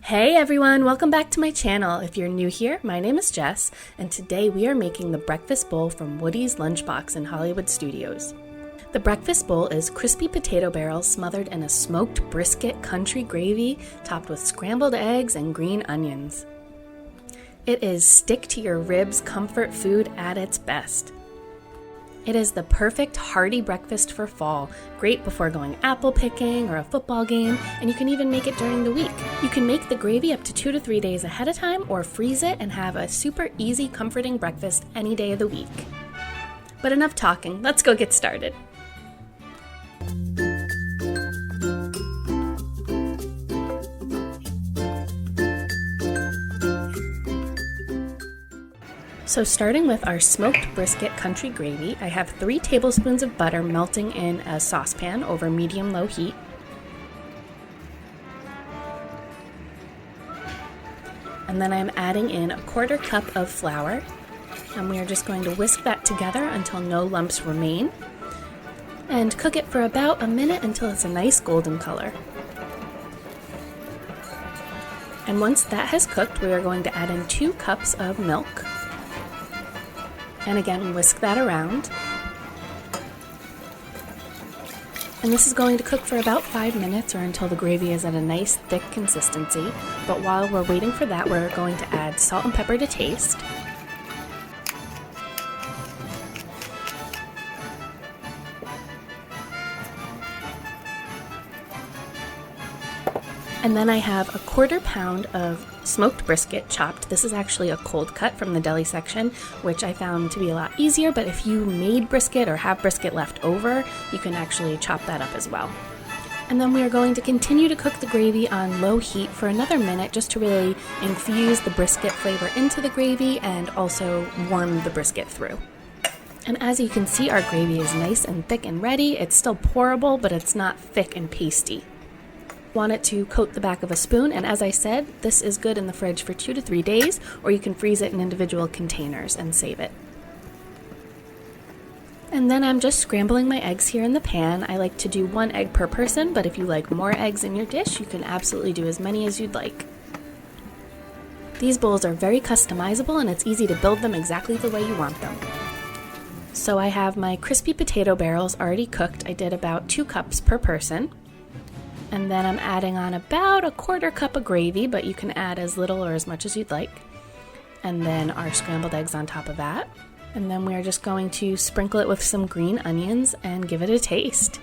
Hey everyone, welcome back to my channel. If you're new here, my name is Jess, and today we are making the breakfast bowl from Woody's Lunchbox in Hollywood Studios. The breakfast bowl is crispy potato barrels smothered in a smoked brisket country gravy topped with scrambled eggs and green onions. It is stick-to-your-ribs comfort food at its best. It is the perfect hearty breakfast for fall, great before going apple picking or a football game, and you can even make it during the week. You can make the gravy up to 2 to 3 days ahead of time or freeze it and have a super easy, comforting breakfast any day of the week. But enough talking, let's go get started. So starting with our smoked brisket country gravy, I have 3 tablespoons of butter melting in a saucepan over medium-low heat. And then I'm adding in a 1/4 cup of flour, and we are just going to whisk that together until no lumps remain, and cook it for about a minute until it's a nice golden color. And once that has cooked, we are going to add in 2 cups of milk. And again, whisk that around. And this is going to cook for about 5 minutes or until the gravy is at a nice thick consistency. But while we're waiting for that, we're going to add salt and pepper to taste. And then I have a 1/4 pound of smoked brisket chopped. This is actually a cold cut from the deli section, which I found to be a lot easier, but if you made brisket or have brisket left over, you can actually chop that up as well. And then we are going to continue to cook the gravy on low heat for another minute just to really infuse the brisket flavor into the gravy and also warm the brisket through. And as you can see, our gravy is nice and thick and ready. It's still pourable, but it's not thick and pasty. Want it to coat the back of a spoon, and as I said, this is good in the fridge for 2 to 3 days, or you can freeze it in individual containers and save it. And then I'm just scrambling my eggs here in the pan. I like to do 1 egg per person, but if you like more eggs in your dish, you can absolutely do as many as you'd like. These bowls are very customizable, and it's easy to build them exactly the way you want them. So I have my crispy potato barrels already cooked. I did about 2 cups per person. And then I'm adding on about a 1/4 cup of gravy, but you can add as little or as much as you'd like. And then our scrambled eggs on top of that. And then we're just going to sprinkle it with some green onions and give it a taste.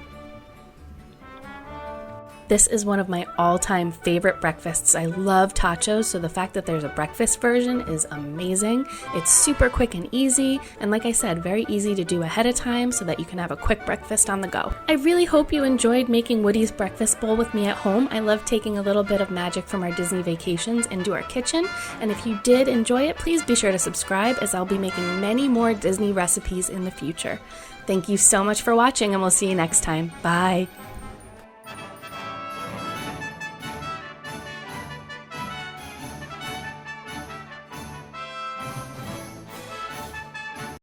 This is one of my all-time favorite breakfasts. I love tachos, so the fact that there's a breakfast version is amazing. It's super quick and easy, and like I said, very easy to do ahead of time so that you can have a quick breakfast on the go. I really hope you enjoyed making Woody's breakfast bowl with me at home. I love taking a little bit of magic from our Disney vacations into our kitchen, and if you did enjoy it, please be sure to subscribe as I'll be making many more Disney recipes in the future. Thank you so much for watching, and we'll see you next time. Bye!